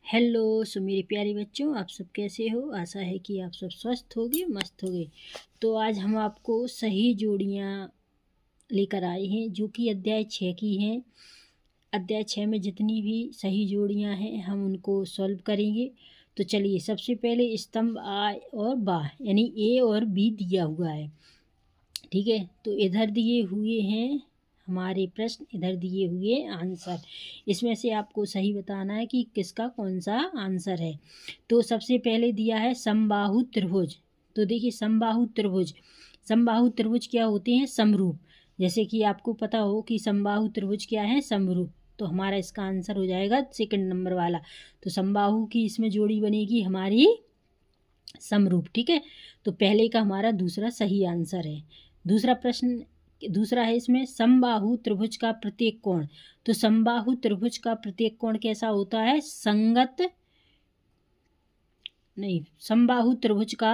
Hello. सो मेरे प्यारे बच्चों, आप सब कैसे हो? आशा है कि आप सब स्वस्थ होगे, मस्त होगे। तो आज हम आपको सही जोड़ियाँ लेकर आए हैं जो कि अध्याय 6 की हैं। अध्याय 6 में जितनी भी सही जोड़ियाँ हैं हम उनको सॉल्व करेंगे। तो चलिए, सबसे पहले स्तंभ आ और बा यानी ए और बी दिया हुआ है, ठीक है। तो इधर दिए हुए हैं हमारे प्रश्न, इधर दिए हुए आंसर। इसमें से आपको सही बताना है कि किसका कौन सा आंसर है। तो सबसे पहले दिया है समबाहु त्रिभुज। तो देखिए, समबाहु त्रिभुज, समबाहु त्रिभुज क्या होते हैं? समरूप। जैसे कि आपको पता हो कि समबाहु त्रिभुज क्या है? समरूप। तो हमारा इसका आंसर हो जाएगा सेकंड नंबर वाला। तो समबाहु की इसमें जोड़ी बनेगी हमारी समरूप, ठीक है। तो पहले का हमारा दूसरा सही आंसर है। दूसरा प्रश्न, दूसरा है इसमें समबाहु त्रिभुज का प्रत्येक कोण। तो समबाहु त्रिभुज का प्रत्येक कोण कैसा होता है? समबाहु त्रिभुज का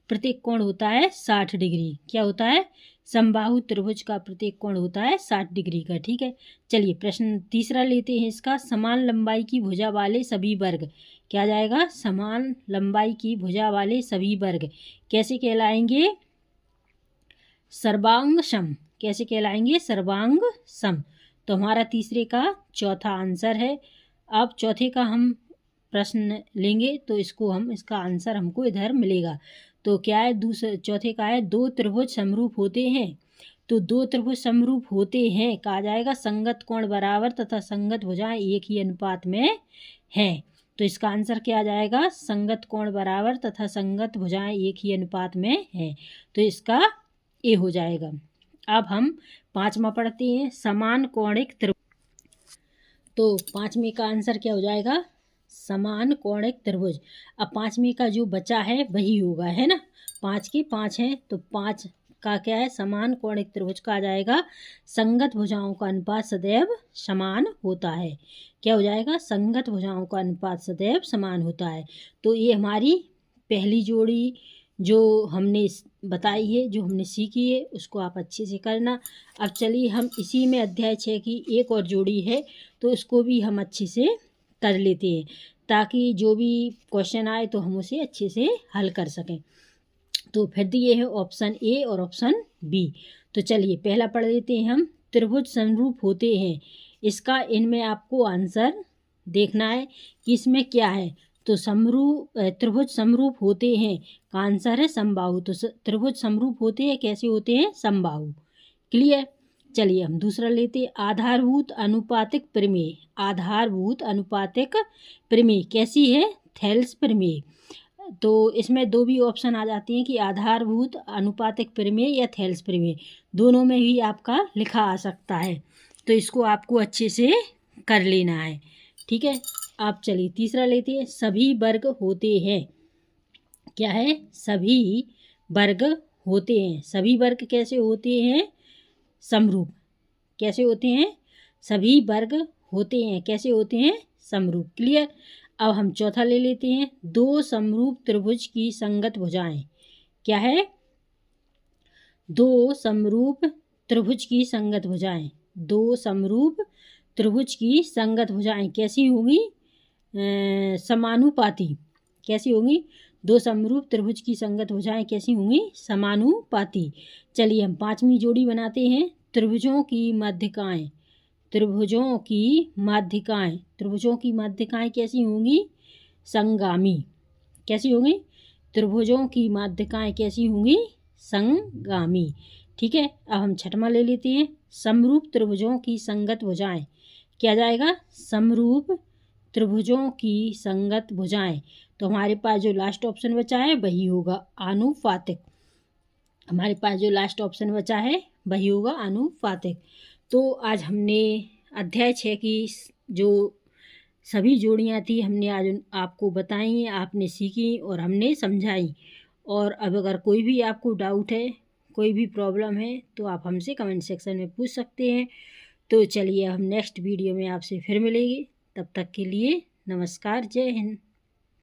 प्रत्येक कोण होता है 60 डिग्री। क्या होता है? समबाहु त्रिभुज का प्रत्येक कोण होता है 60 डिग्री का, ठीक है। चलिए प्रश्न तीसरा लेते हैं इसका। समान लंबाई की भुजा वाले सभी वर्ग, क्या जाएगा? समान लंबाई की भुजा वाले सभी वर्ग कैसे कहलाएंगे? सर्वांग सम। कैसे कहलाएंगे? सर्वांग सम। तो हमारा तीसरे का चौथा आंसर है। अब चौथे का हम प्रश्न लेंगे तो इसका आंसर हमको इधर मिलेगा। तो क्या है? दूसरे चौथे का है दो त्रिभुज समरूप होते हैं। तो दो त्रिभुज समरूप होते हैं कहा जाएगा संगत कोण बराबर तथा संगत भुजाएं एक ही अनुपात में हैं। तो इसका आंसर क्या आ जाएगा? संगत कोण बराबर तथा संगत भुजाएं एक ही अनुपात में हैं। तो इसका ए हो जाएगा। अब हम पांचवा पढ़ते हैं, समान कोणिक त्रिभुज। तो पांचवें का आंसर क्या हो जाएगा? समान कोणिक त्रिभुज। अब पांचवें का जो बचा है वही होगा, है ना। 5 के 5 हैं तो 5 का क्या है? समान कोणिक त्रिभुज का आ जाएगा संगत भुजाओं का अनुपात सदैव समान होता है। क्या हो जाएगा? संगत भुजाओं का अनुपात सदैव समान होता है। तो ये हमारी पहली जोड़ी जो हमने बताई है, जो हमने सीखी है, उसको आप अच्छे से करना। अब चलिए हम इसी में अध्याय 6 की एक और जोड़ी है तो उसको भी हम अच्छे से कर लेते हैं ताकि जो भी क्वेश्चन आए तो हम उसे अच्छे से हल कर सकें। तो फिर दिए हैं ऑप्शन ए और ऑप्शन बी। तो चलिए पहला पढ़ लेते हैं हम। त्रिभुज समरूप होते हैं, इसका इनमें आपको आंसर देखना है कि इसमें क्या है। तो त्रिभुज समरूप होते हैं का आंसर है समबाहु। तो त्रिभुज समरूप होते हैं, कैसे होते हैं? समबाहु। क्लियर। चलिए हम दूसरा लेते हैं, आधारभूत अनुपातिक प्रमेय। आधारभूत अनुपातिक प्रमेय कैसी है? थेल्स प्रमेय। तो इसमें दो भी ऑप्शन आ जाती हैं कि आधारभूत अनुपातिक प्रमेय या थेल्स प्रमेय, दोनों में ही आपका लिखा आ सकता है। तो इसको आपको अच्छे से कर लेना है, ठीक है। आप चलिए तीसरा लेते हैं, सभी वर्ग होते हैं। क्या है? सभी वर्ग होते हैं। सभी वर्ग कैसे होते हैं? समरूप। कैसे होते हैं? सभी वर्ग होते हैं कैसे होते हैं? समरूप। क्लियर। अब हम चौथा ले लेते हैं, दो समरूप त्रिभुज की संगत भुजाएं। क्या है? दो समरूप त्रिभुज की संगत भुजाएं। दो समरूप त्रिभुज की संगत भुजाएं कैसी होंगी? समानुपाती। कैसी होंगी? दो समरूप त्रिभुज की संगत भुजाएं कैसी होंगी? समानुपाती। चलिए हम पांचवी जोड़ी बनाते हैं, त्रिभुजों की माध्यिकाएं। त्रिभुजों की माध्यिकाएं। त्रिभुजों की माध्यिकाएं कैसी होंगी? संगामी। कैसी होंगी? त्रिभुजों की माध्यिकाएं कैसी होंगी? संगामी। ठीक है। अब हम छठवां ले लेते हैं, समरूप त्रिभुजों की संगत भुजाएं। क्या जाएगा? समरूप त्रिभुजों की संगत भुजाएं। तो हमारे पास जो लास्ट ऑप्शन बचा है वही होगा आनुपातिक। हमारे पास जो लास्ट ऑप्शन बचा है वही होगा आनुपातिक। तो आज हमने अध्याय 6 की जो सभी जोड़ियां थी हमने आज आपको बताई, आपने सीखी और हमने समझाई। और अब अगर कोई भी आपको डाउट है, कोई भी प्रॉब्लम है तो आप हमसे कमेंट सेक्शन में पूछ सकते हैं। तो चलिए हम नेक्स्ट वीडियो में आपसे फिर मिलेंगे। तब तक के लिए नमस्कार, जय हिंद।